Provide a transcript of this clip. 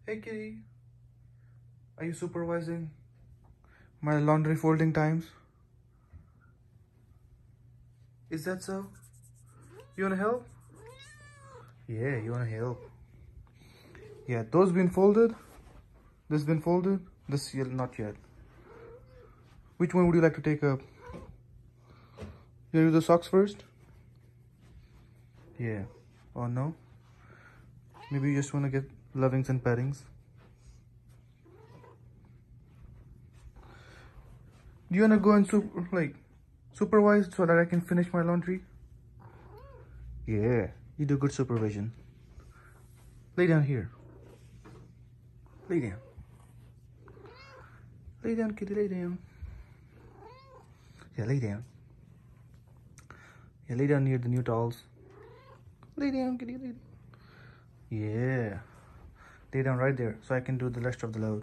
Hey kitty, are you supervising my laundry folding times? Is that so? You wanna help? Yeah, you wanna help. Yeah, those been folded. This been folded. This not yet. Which one would you like to take up? You wanna do the socks first? Yeah. Oh no? Maybe you just wanna get lovings and pattings. Do you wanna go and supervise so that I can finish my laundry? Yeah, you do good supervision. Lay down here. Lay down. Lay down, kitty, lay down. Yeah, lay down. Yeah, lay down near the new towels. Lay down, kitty, lay down. Yeah. Lay down right there so I can do the rest of the load.